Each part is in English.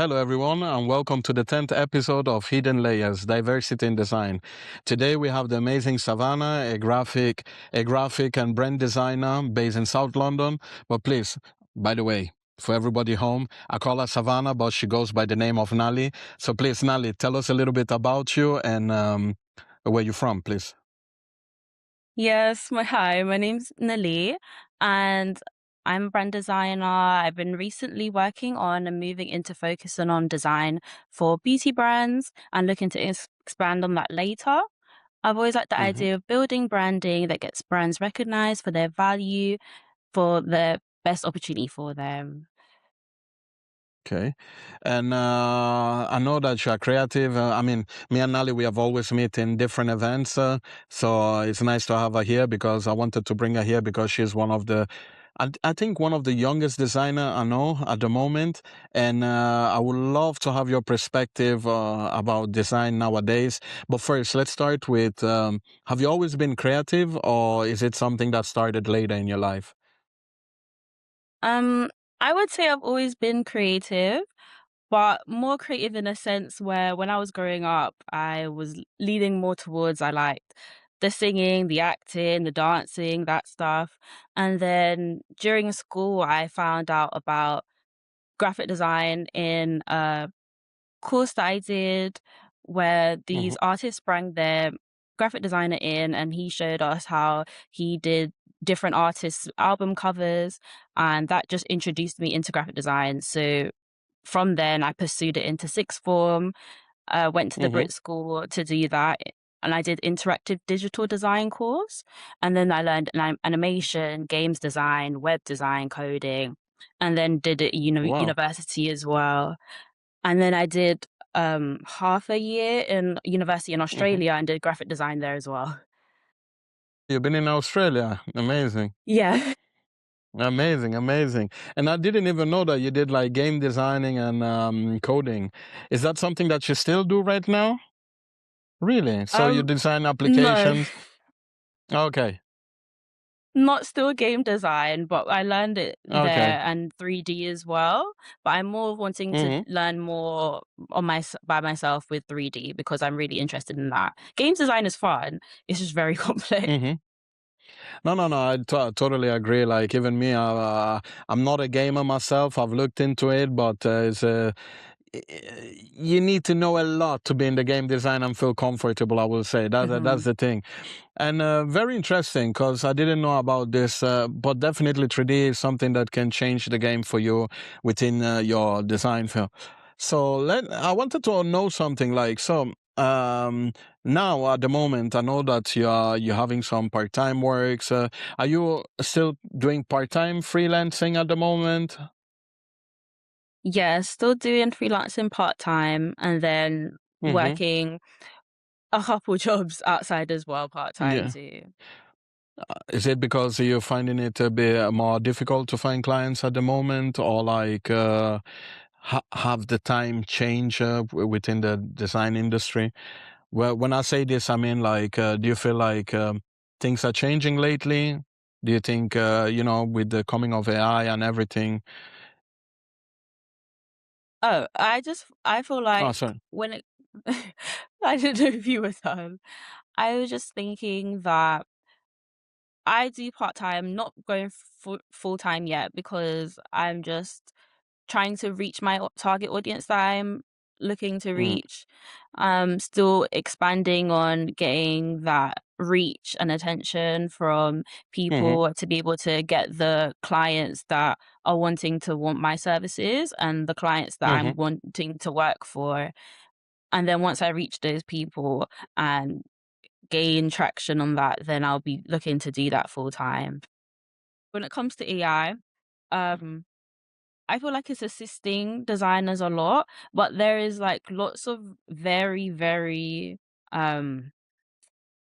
Hello, everyone, and welcome to the 10th episode of Hidden Layers Diversity in Design. Today, we have the amazing Savanah, a graphic and brand designer based in South London. But please, by the way, for everybody home, I call her Savanah, but she goes by the name of Nali. So please, Nali, tell us a little bit about you and where you're from, please. Yes, my name's Shannalee, and I'm a brand designer. I've been recently working on and moving into focusing on design for beauty brands and looking to expand on that later. I've always liked the hmm idea of building branding that gets brands recognized for their value, for the best opportunity for them. Okay. And I know that you're creative. I mean, me and Nali, we have always met in different events. So it's nice to have her here because I wanted to bring her here because she's one of I think one of the youngest designer I know at the moment. And I would love to have your perspective about design nowadays. But first, let's start with, have you always been creative or is it something that started later in your life? Um, I would say I've always been creative, but more creative in a sense where when I was growing up, I was leaning more towards I liked the singing, the acting, the dancing, that stuff. And then during school, I found out about graphic design in a course that I did where hmm these artists sprang their graphic designer in and he showed us how he did different artists' album covers, and that just introduced me into graphic design. So from then, I pursued it into sixth form, went to the hmm Brit School to do that, and I did interactive digital design course. And then I learned animation, games design, web design, coding, and then did it Wow. university as well. And then I did half a year in university in hmm Australia and did graphic design there as well. You've been in Australia. Amazing. Yeah. Amazing, amazing. And I didn't even know that you did like game designing and coding. Is that something that you still do right now? Really? So you Um, design no. applications? Okay. Not still game design, but I learned it Okay. there and 3D as well. But I'm more wanting to hmm learn more on by myself with 3D because I'm really interested in that. Games design is fun. It's just very complex. hmm No, no, no. Totally agree. Like even me, I'm not a gamer myself. I've looked into it, but you need to know a lot to be in the game design and feel comfortable. I will say that's Mhm. the thing. And very interesting because I didn't know about this, but definitely 3D is something that can change the game for you within your design field. So I wanted to know something like so. Now at the moment, I know that you're having some part-time works. Are you still doing part-time freelancing at the moment? Yeah, still doing freelancing part-time and then Mm-hmm. working a couple jobs outside as well part-time Yeah. too. Is it because you're finding it a bit more difficult to find clients at the moment, or like have the time change within the design industry? Well, when I say this, I mean like, do you feel like things are changing lately? Do you think, with the coming of AI and everything? Oh, I feel Oh, like sorry. when it I don't know if you were done. I was just thinking that I do part-time, not going full-time yet because I'm just trying to reach my target audience that I'm looking to Mm, reach. Still expanding on getting that reach and attention from mm-hmm, people to be able to get the clients that are wanting to want my services and the clients that mm-hmm. I'm wanting to work for. And then once I reach those people and gain traction on that, then I'll be looking to do that full time. When it comes to AI, um, I feel like it's assisting designers a lot, but there is like lots of very, very um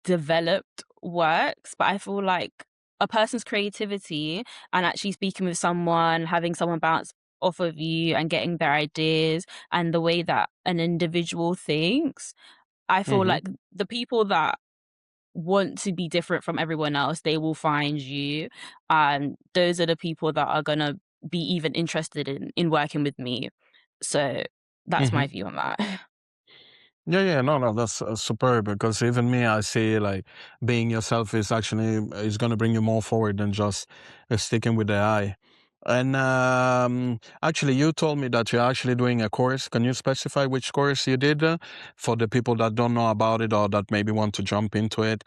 developed works. But I feel like a person's creativity and actually speaking with someone, having someone bounce off of you and getting their ideas and the way that an individual thinks, I feel mm-hmm. like the people that want to be different from everyone else, they will find you. And those are the people that are gonna be even interested in working with me. So That's my Mhm. view on that. Yeah, yeah, no, no, that's superb because even me, I see like being yourself is actually is going to bring you more forward than just sticking with the AI. And actually, you told me that you're actually doing a course. Can you specify which course you did for the people that don't know about it or that maybe want to jump into it?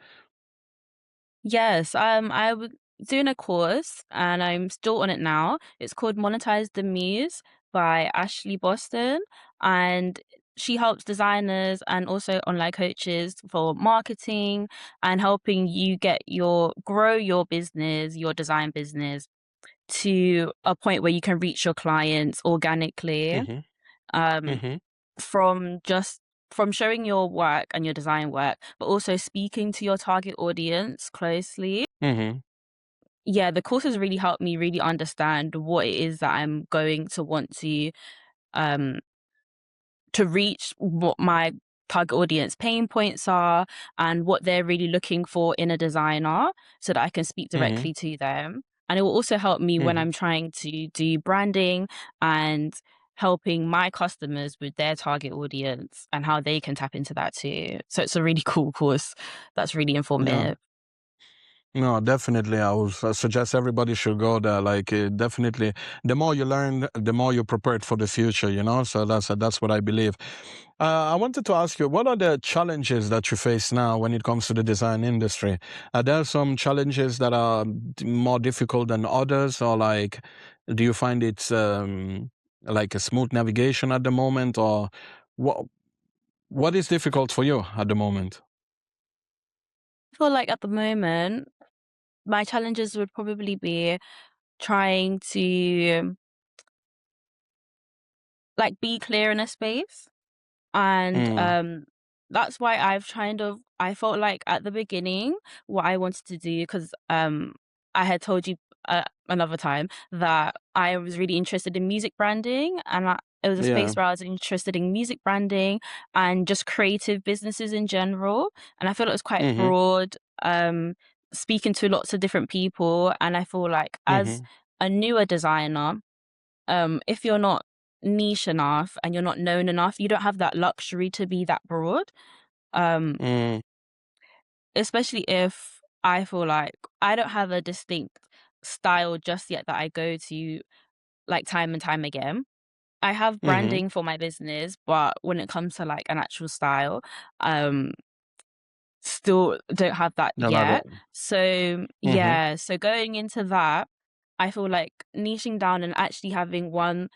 Yes, I was doing a course and I'm still on it now. It's called Monetize the Muse by Ashley Boston, and she helps designers and also online coaches for marketing and helping you get your grow your business, your design business to a point where you can reach your clients organically. Mm-hmm. Um, Mm-hmm. from showing your work and your design work, but also speaking to your target audience closely. Mm-hmm. Yeah, the course has really helped me really understand what it is that I'm going to want um to reach, what my target audience pain points are and what they're really looking for in a designer so that I can speak Mm-hmm. directly to them. And it will also help me when Mm-hmm. I'm trying to do branding and helping my customers with their target audience and how they can tap into that too. So it's a really cool course that's really Yeah. informative. No, definitely. I would suggest everybody should go there. Like, definitely, the more you learn, the more you're prepared for the future. You know, so that's what I believe. I wanted to ask you, what are the challenges that you face now when it comes to the design industry? Are there some challenges that are more difficult than others, or like, do you find it's like a smooth navigation at the moment, or what? What is difficult for you at the moment? I feel like at the moment, my challenges would probably be trying to like be clear in a space. And Mm, that's why I felt like at the beginning what I wanted to do, because I had told you another time that I was really interested in music branding, and it was a yeah. space where I was interested in music branding and just creative businesses in general. And I feel it was quite Mm-hmm. broad, speaking to lots of different people. And I feel like as Mm-hmm. a newer designer, if you're not niche enough and you're not known enough, you don't have that luxury to be that broad. Um, Mm, Especially if I feel like I don't have a distinct style just yet that I go to like time and time again. I have mm-hmm. branding for my business, but when it comes to like an actual style, um, still don't have that No, no, yet. So mhm, yeah, so going into that, I feel like niching down and actually having one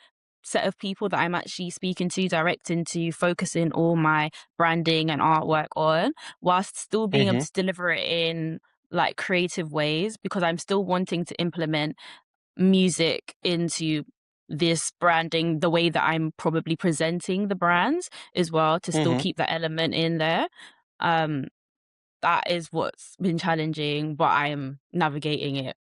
set of people that I'm actually speaking to, directing to, focusing all my branding and artwork on, whilst still being able mhm, to deliver it in like creative ways, because I'm still wanting to implement music into this branding the way that I'm probably presenting the brands as well, to still mhm. keep that element in there. Um, that is what's been challenging, but I am navigating it.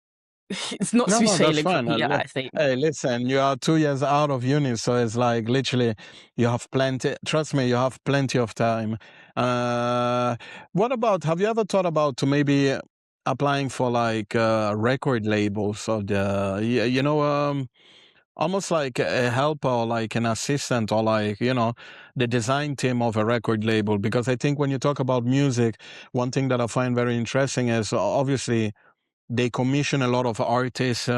It's not No, smooth no, that's sailing for fine. me yet, I think. Hey, listen, you are 2 years out of uni, so it's like literally you have plenty. Trust me, you have plenty of time. Uh, what about? Have you ever thought about to maybe applying for like record labels or almost like a helper or like an assistant or like the design team of a record label? Because I think when you talk about music, one thing that I find very interesting is obviously they commission a lot of artists,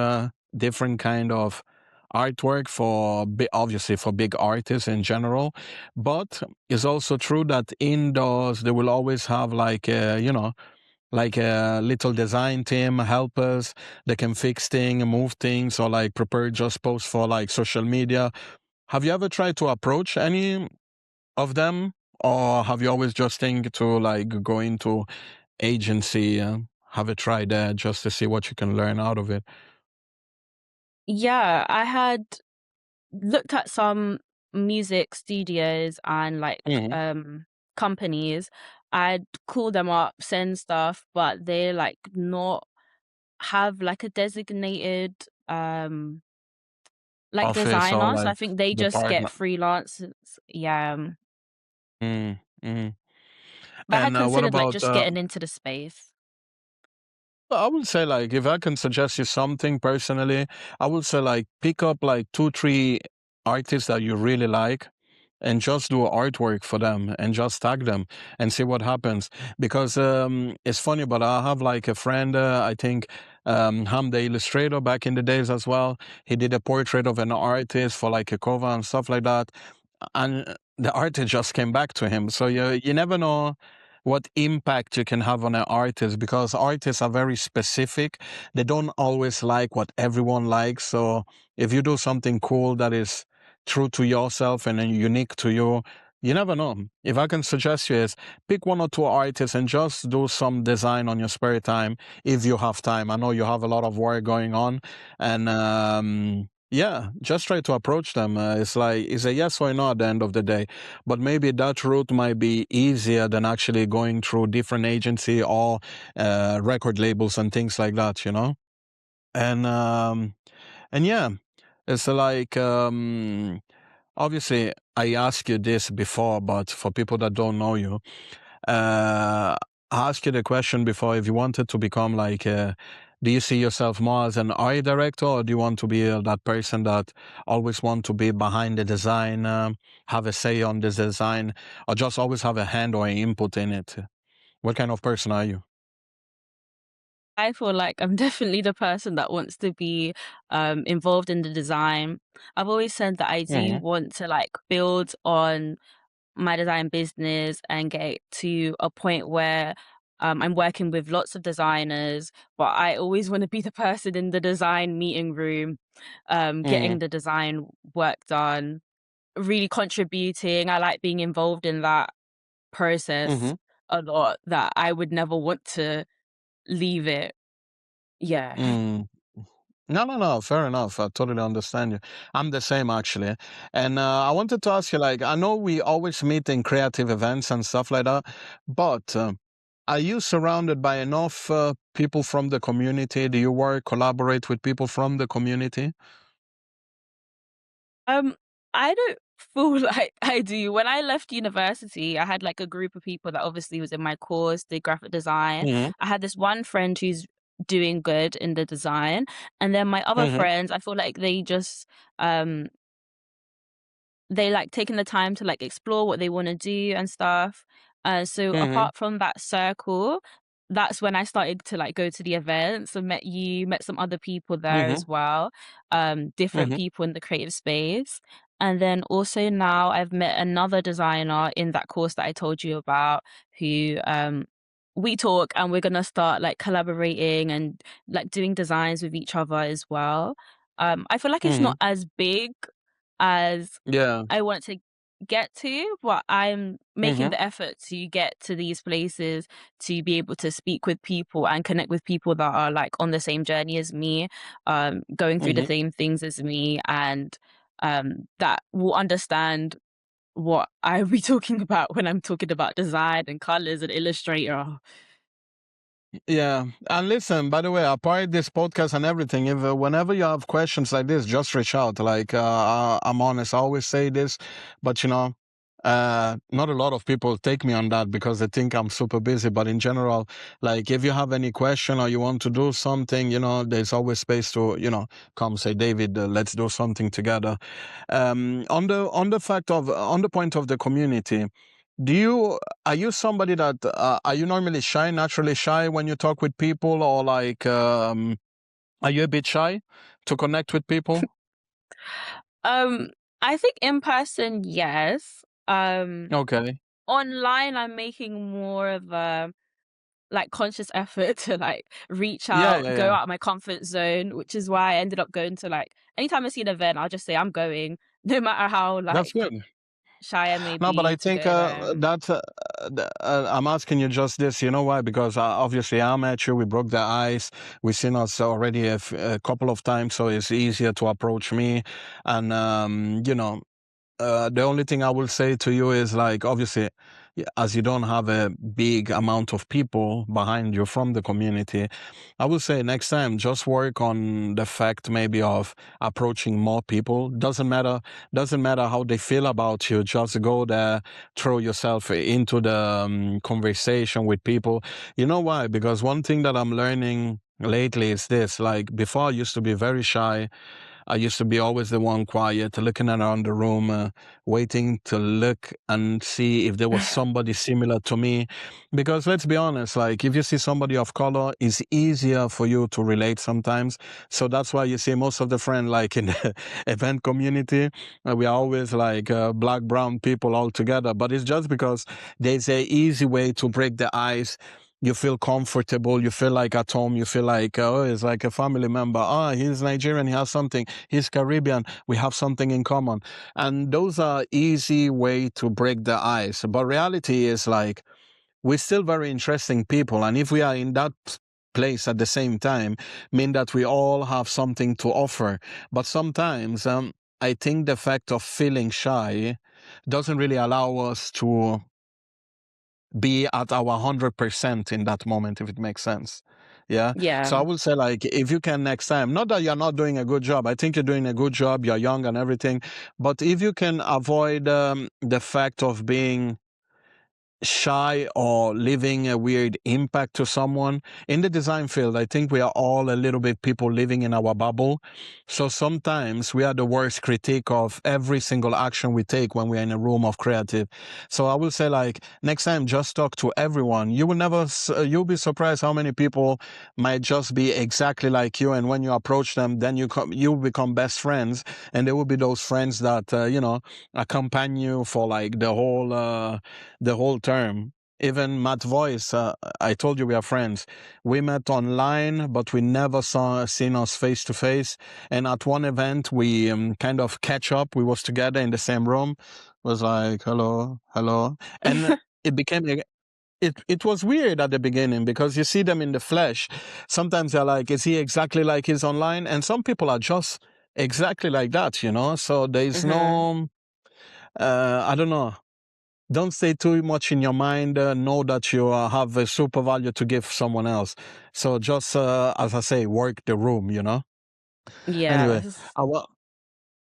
different kind of artwork for obviously for big artists in general, but it's also true that indoors they will always have like like a little design team helpers that can fix things, move things, or like prepare just posts for like social media. Have you ever tried to approach any of them, or have you always just think to like go into agency, have a try there just to see what you can learn out of it? Yeah, I had looked at some music studios and like Mhm. companies. I'd call them up, send stuff, but they like not have like a designated like Office or designer. So I like think they just get department. freelancers. Yeah. Mm, mm. But I had And what considered like about? just getting into the space. I would say like if I can suggest you something personally, I would say like pick up like two, three artists that you really like. and just do artwork for them and just tag them and see what happens. Because it's funny, but I have like a friend, I think Ham the illustrator back in the days as well. He did a portrait of an artist for like a cover and stuff like that. And the artist just came back to him. So you never know what impact you can have on an artist, because artists are very specific. They don't always like what everyone likes. So if you do something cool that is true to yourself and then unique to you, you never know. If I can suggest you is pick one or two artists and just do some design on your spare time if you have time. I know you have a lot of work going on, and yeah, just try to approach them. It's like it's a yes or no at the end of the day, but maybe that route might be easier than actually going through different agency or record labels and things like that. And yeah, it's like obviously I asked you this before, but for people that don't know you, I asked you the question before if you wanted to become like, do you see yourself more as an art director, or do you want to be that person that always want to be behind the design, have a say on the design, or just always have a hand or an input in it? What kind of person are you? I feel like I'm definitely the person that wants to be involved in the design. I've always said that I do Mm-hmm. want to like build on my design business and get to a point where I'm working with lots of designers, but I always want to be the person in the design meeting room, Mm-hmm. getting the design work done, really contributing. I like being involved in that process Mm-hmm. a lot, that I would never want to leave it. Yeah. Mm. No, no, no. Fair enough. I totally understand you. I'm the same actually. And I wanted to ask you, like, I know we always meet in creative events and stuff like that, but are you surrounded by enough people from the community? Do you work, collaborate with people from the community? Um, I don't feel like I do. When I left university, I had like a group of people that obviously was in my course, did graphic design. Mm-hmm. I had this one friend who's doing good in the design. And then my other Mm-hmm. friends, I feel like um they like taking the time to like explore what they want to do and stuff. So Mm-hmm. apart from that circle, that's when I started to like go to the events and met you, met some other people there Mm-hmm. as well, different Mm-hmm. people in the creative space. And then also now I've met another designer in that course that I told you about, who we talk and we're gonna start like collaborating and like doing designs with each other as well. I feel like it's Mm-hmm. not as big as Yeah. I want to get to, but I'm making Mm-hmm. the effort to get to these places to be able to speak with people and connect with people that are like on the same journey as me, going through the Mm-hmm. same things as me, and that will understand what I'll be talking about when I'm talking about design and colors and illustrator. Yeah, and listen, by the way, apart this podcast and everything, if whenever you have questions like this, just reach out. Like, I'm honest, I always say this, but not a lot of people take me on that because they think I'm super busy. But in general, like, if you have any question or you want to do something, there's always space to, come say, David, let's do something together. On the point of the community, do you are you somebody that are you normally shy, naturally shy when you talk with people, or like are you a bit shy to connect with people? Um, I think in person, yes. Okay. Online, I'm making more of a like conscious effort to like reach Yeah, out, yeah, go yeah. out of my comfort zone, which is why I ended up going to like anytime I see an event, I'll just say I'm going, no matter how That's like good. shy I may No, but I be to think go there. that I'm asking you just this. You know why? Because obviously I met you. We broke the ice. We've seen us already a couple of times, so it's easier to approach me. And the only thing I will say to you is like, obviously, as you don't have a big amount of people behind you from the community, I will say next time just work on the fact maybe of approaching more people. Doesn't matter how they feel about you. Just go there, throw yourself into the conversation with people. You know why? Because one thing that I'm learning lately is this. Like before, I used to be very shy, I used to be always the one quiet, looking around the room, waiting to look and see if there was somebody similar to me. Because let's be honest, like if you see somebody of color, it's easier for you to relate sometimes. So that's why you see most of the friends, like in the event community, we are always like black, brown people all together. But it's just because there's a easy way to break the ice. You feel comfortable, you feel like at home, you feel like, oh, it's like a family member. Ah, he's Nigerian, he has something. He's Caribbean, we have something in common. And those are easy way to break the ice. But reality is like, we're still very interesting people. And if we are in that place at the same time, mean that we all have something to offer. But sometimes, I think the fact of feeling shy doesn't really allow us to be at our 100% in that moment, if it makes sense. Yeah. Yeah. So I would say, like, if you can next time, not that you're not doing a good job, I think you're doing a good job, you're young and everything, but if you can avoid the fact of being shy or leaving a weird impact to someone in the design field, I think we are all a little bit people living in our bubble. So sometimes we are the worst critique of every single action we take when we're in a room of creative. So I will say, like, next time just talk to everyone. You will never you'll be surprised how many people might just be exactly like you, and when you approach them, then you become best friends, and there will be those friends that accompany you for like the whole term. Even Matt Voice, I told you we are friends. We met online, but we never seen us face to face. And at one event, we kind of catch up. We was together in the same room. Was like, hello, hello, and it became it was weird at the beginning because you see them in the flesh. Sometimes they're like, is he exactly like he's online? And some people are just exactly like that, you know. So there's Hmm. no, I don't know, don't stay too much in your mind. Know that you have a super value to give someone else. So just, as I say, work the room, you know? Anyway, Yes. I, wa-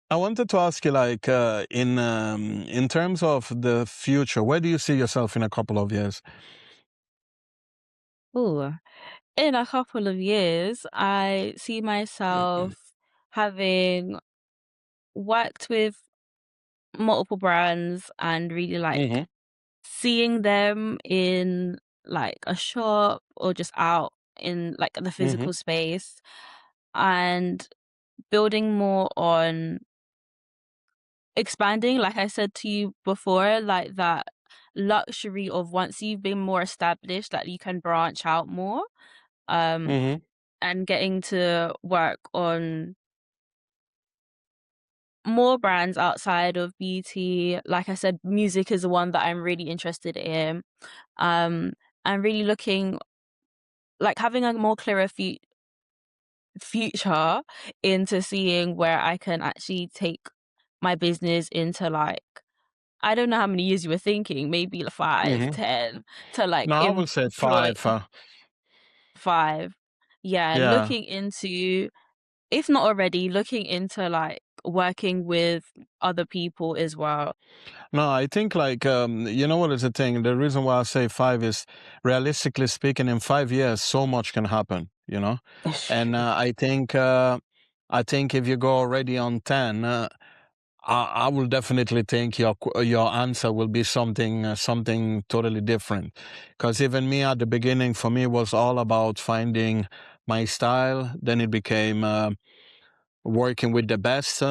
I wanted to ask you, like, in terms of the future, where do you see yourself in a couple of years? Ooh. In a couple of years, I see myself having worked with multiple brands and really like Mm-hmm. seeing them in like a shop or just out in like the Mm-hmm. physical space and building more on expanding, like I said to you before, like that luxury of once you've been more established, that you can branch out more, um, Mm-hmm. and getting to work on more brands outside of beauty. Like I said, music is the one that I'm really interested in. Um, and really looking like having a more clearer future into seeing where I can actually take my business into like I don't know how many years you were thinking, maybe like 5, Mm-hmm. 10 to like No, I would say employ 5. 5. Yeah, Yeah. looking into if not already, looking into like working with other people as well. No, I think, like, you know what is the thing? The reason why I say 5 is, realistically speaking, in 5 years, so much can happen, you know? It's And true. I think if you go already on 10, I will definitely think your answer will be something totally different. Because even me at the beginning, for me, was all about finding my style. Then it became working with the best.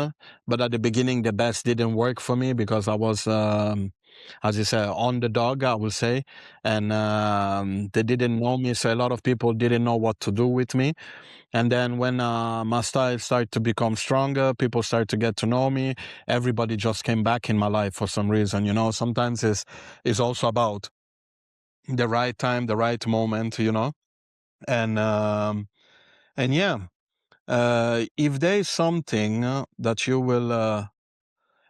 But at the beginning, the best didn't work for me because I was, as you say, on the dog, I will say. And they didn't know me. So a lot of people didn't know what to do with me. And then when my style started to become stronger, people started to get to know me. Everybody just came back in my life for some reason. You know, sometimes it's also about the right time, the right moment. You know, and yeah, if there is something that you will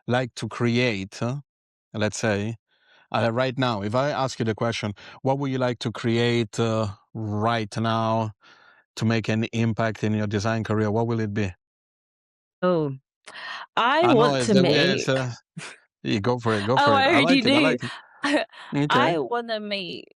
like to create, let's say right now, if I ask you the question, what would you like to create right now to make an impact in your design career? What will it be? Oh, I I know want it's to the way it's. make You go for it. Go oh, for it. I I already like it. I knew. like it. Okay. I wanna make,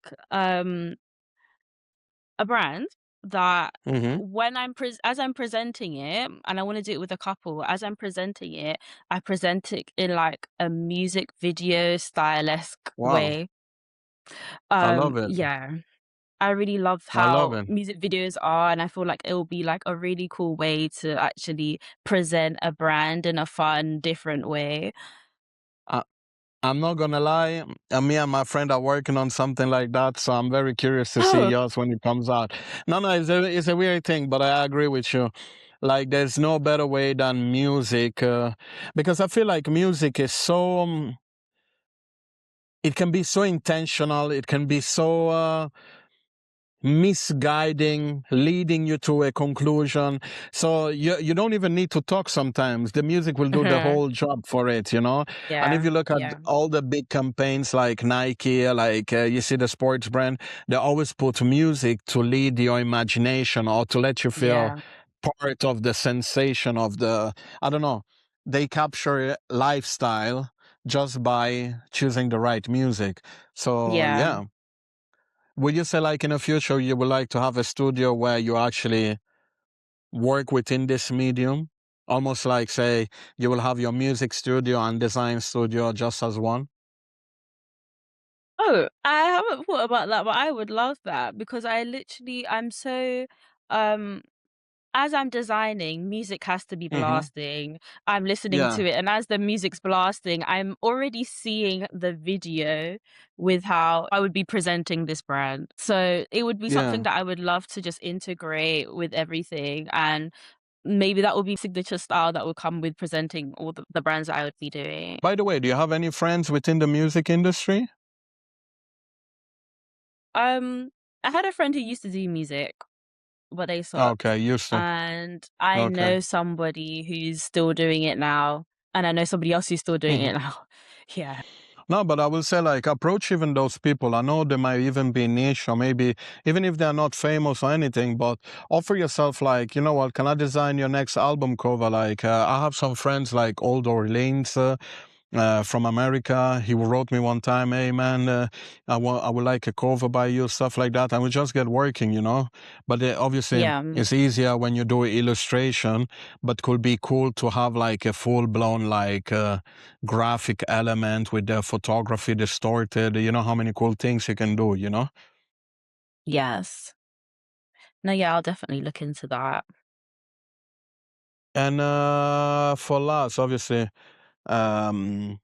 a brand, that Mhm. when as I'm presenting it, and I wanna do it with a couple, as I'm presenting it, I present it in, like, a music video style-esque Wow. way. I love it. Yeah. I really love I love how it. music videos are, and I feel like it will be, like, a really cool way to actually present a brand in a fun, different way. I I'm not gonna lie, me and my friend are working on something like that, so I'm very curious to see Oh. yours when it comes out. No, no, it's a weird thing, but I agree with you. Like, there's no better way than music, because I feel like music is so, it can be so intentional, it can be so, misguiding, leading you to a conclusion. So you don't even need to talk sometimes. The music will do the whole job for it, you know? And if Yeah, you look at yeah, all the big campaigns like Nike, like you see the sports brand, they always put music to lead your imagination or to let you feel yeah, part of the sensation of the, I don't know, they capture lifestyle just by choosing the right music. So yeah. yeah. Would you say, like, in the future, you would like to have a studio where you actually work within this medium? Almost like, say, you will have your music studio and design studio just as one? Oh, I haven't thought about that, but I would love that because I'm so, um as I'm designing, music has to be Hmm. blasting. I'm listening Yeah, to it, and as the music's blasting, I'm already seeing the video with how I would be presenting this brand. So it would be something yeah. that I would love to just integrate with everything, and maybe that would be signature style that would come with presenting all the brands that I would be doing. By the way, do you have any friends within the music industry? Um, I had a friend who used to do music, but they stopped. Okay, used to. And I Okay. know somebody who's still doing it now, and I know somebody else who's still doing Mhm. it now. Yeah. No, but I will say, like, approach even those people. I know they might even be niche, or maybe even if they're not famous or anything, but offer yourself, like, you know what, can I design your next album cover? Like, I have some friends like Old Orleans, from America. He wrote me one time, "Hey man, I would like a cover by you," stuff like that, and we just get working, you know. But obviously, Yeah, it's easier when you do illustration, but could be cool to have like a full blown like graphic element with the photography distorted. You know how many cool things you can do, you know. yes. No, yeah, I'll definitely look into that. And for last, obviously, um,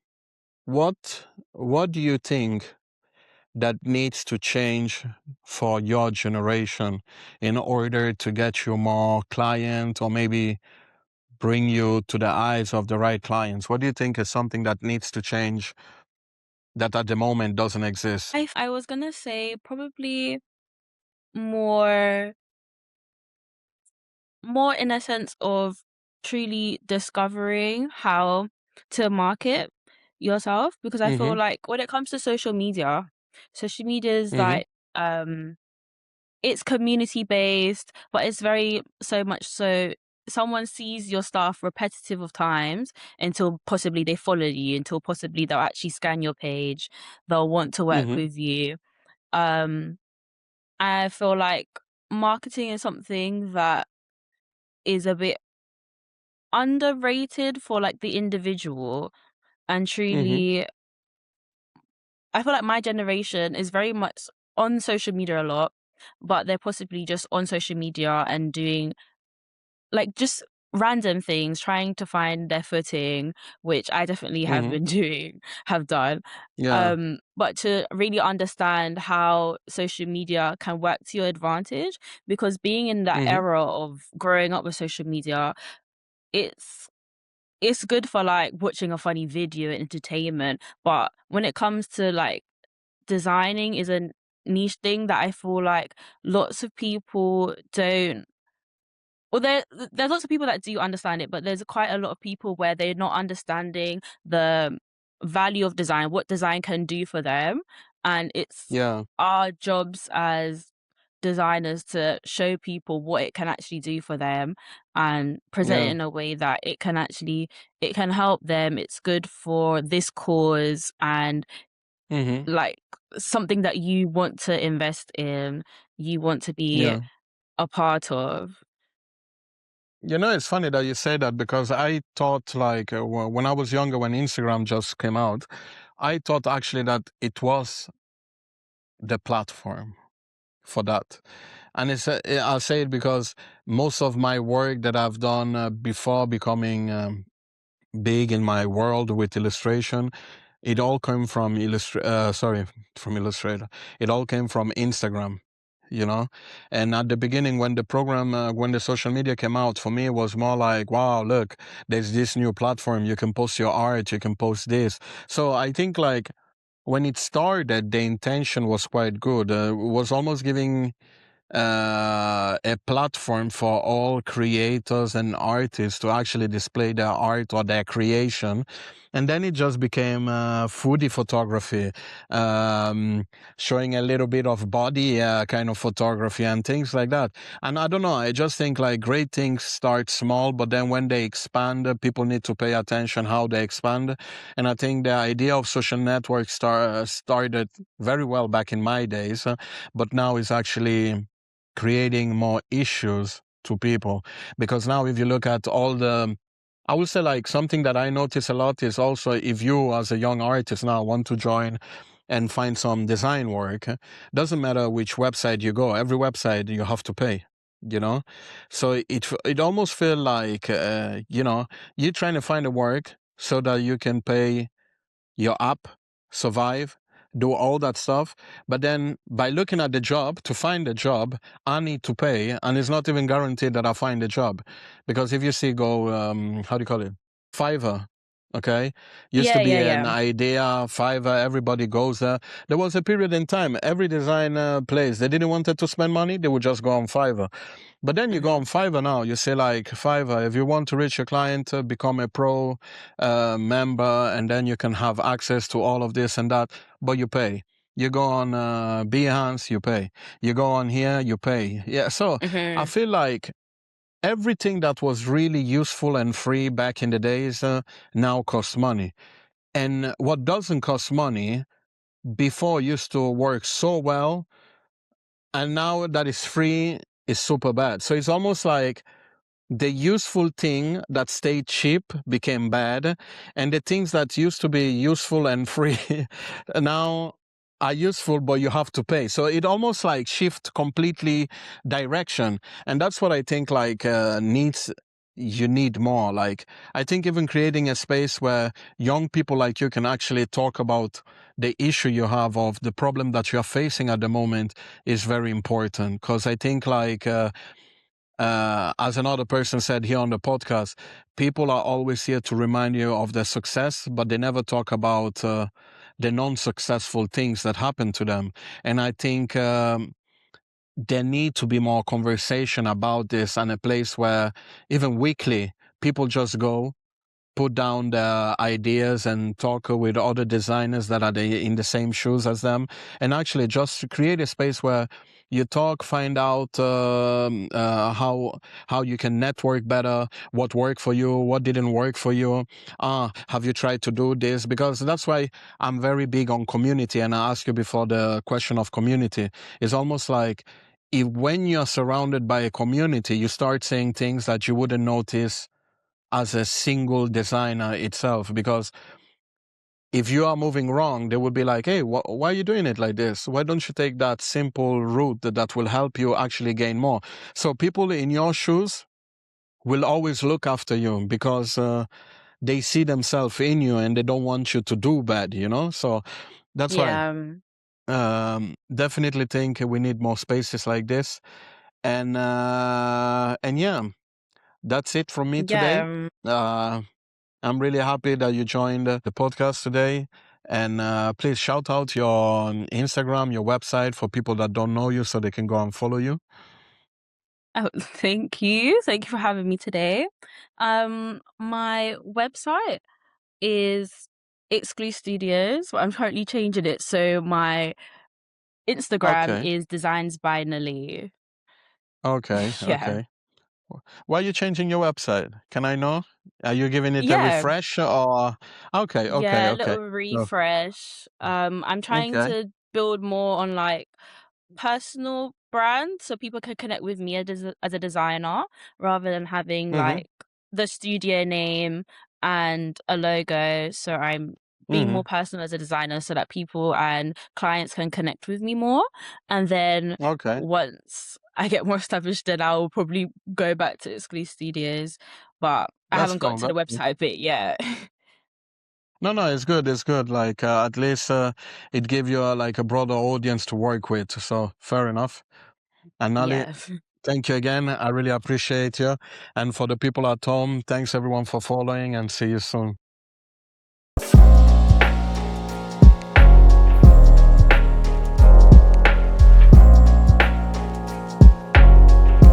what do you think that needs to change for your generation in order to get you more client or maybe bring you to the eyes of the right clients? What do you think is something that needs to change that at the moment doesn't exist? I was gonna say probably more more in a sense of truly discovering how to market yourself, because I feel Mm-hmm. like when it comes to social media is Mm-hmm. like, um it's community based, but it's very so much so someone sees your stuff repetitive of times until possibly they follow you, until possibly they'll actually scan your page, they'll want to work Mm-hmm. with you. Um, I feel like marketing is something that is a bit underrated for like the individual, and Mm-hmm. truly I feel like my generation is very much on social media a lot, but they're possibly just on social media and doing like, just random things, trying to find their footing, which I definitely have Mm-hmm. been have done. Yeah. But to really understand how social media can work to your advantage, because being in that Mm-hmm. era of growing up with social media, it's it's good for, like, watching a funny video and entertainment, but when it comes to, like, designing is a niche thing that I feel like lots of people don't, well, there's lots of people that do understand it, but there's quite a lot of people where they're not understanding the value of design, what design can do for them, and it's Yeah. our jobs as designers to show people what it can actually do for them and present it Yeah. in a way that it can help them, it's good for this cause, and Mm-hmm. like something that you want to invest in, you want to be Yeah. a part of. It's funny that you say that because I thought like when I was younger, when Instagram just came out, I thought actually that it was the platform for that. And I'll say it because most of my work that I've done before becoming big in my world with illustration, it all came from from Illustrator. It all came from Instagram, you know. And at the beginning, when the program, when the social media came out, for me it was more like, wow, look, there's this new platform. You can post your art. You can post this. So I think like when it started, the intention was quite good. It was almost giving a platform for all creators and artists to actually display their art or their creation. And then it just became foodie photography, um, showing a little bit of body kind of photography and things like that. And I don't know, I just think like great things start small, but then when they expand, people need to pay attention how they expand. And I think the idea of social networks started very well back in my days, but now is actually creating more issues to people. Because now, if you look at all the, I would say like something that I notice a lot is also if you as a young artist now want to join and find some design work, doesn't matter which website you go, every website you have to pay, you know? So it almost feel like, you're trying to find a work so that you can pay your app, survive, do all that stuff. But then by looking at the job, to find a job, I need to pay. And it's not even guaranteed that I'll find a job. Because if you see, how do you call it? Fiverr. Okay. Used to Yeah, be yeah, an yeah. idea, Fiverr, everybody goes there. There was a period in time, every designer place, they didn't want to spend money, they would just go on Fiverr. But then you go Mhm. on Fiverr now, you say like, Fiverr, if you want to reach a client, become a pro member, and then you can have access to all of this and that, but you pay. You go on Behance, you pay. You go on here, you pay. Yeah, so I Mhm. feel like everything that was really useful and free back in the days now costs money. And what doesn't cost money before used to work so well, and now that is free is super bad. So it's almost like the useful thing that stayed cheap became bad, and the things that used to be useful and free now are useful, but you have to pay. So it almost like shift completely direction, and that's what I think like needs. You need more. Like I think even creating a space where young people like you can actually talk about the issue you have of the problem that you're facing at the moment is very important, because I think like as another person said here on the podcast, people are always here to remind you of their success, but they never talk about the non-successful things that happen to them. And I think there need to be more conversation about this, and a place where even weekly people just go put down their ideas and talk with other designers that are in the same shoes as them, and actually just create a space where you talk, find out how you can network better, what worked for you, what didn't work for you. Have you tried to do this? Because that's why I'm very big on community. And I asked you before the question of community. It's almost like if when you're surrounded by a community, you start saying things that you wouldn't notice as a single designer itself. Because if you are moving wrong, they would be like, hey, why are you doing it like this? Why don't you take that simple route that will help you actually gain more? So people in your shoes will always look after you because they see themselves in you and they don't want you to do bad, So that's why Yeah. definitely think we need more spaces like this. And yeah, that's it from me today. Yeah. I'm really happy that you joined the podcast today. And please shout out your Instagram, your website for people that don't know you so they can go and follow you. Oh, thank you. Thank you for having me today. My website is Exclusive Studios, but I'm currently changing it. So my Instagram Okay. is Designs by Shannalee. Okay. Yeah. Okay. Why are you changing your website? Can I know? Are you giving it a Yeah. refresh or? Okay. Okay. Yeah, a Okay. little Oh, refresh. I'm trying okay. to build more on like personal brand so people can connect with me as a designer rather than having, Mhm. like, the studio name and a logo, so I'm being more Mhm. personal as a designer so that people and clients can connect with me more, and then Okay. once I get more established, then I'll probably go back to exclusive studios, but I That's haven't got cool. to the That's good. website bit yet. No, no, it's good. It's good. Like at least it gave you like a broader audience to work with. So fair enough. And Nali, Yeah. thank you again. I really appreciate you. And for the people at home, thanks everyone for following and see you soon.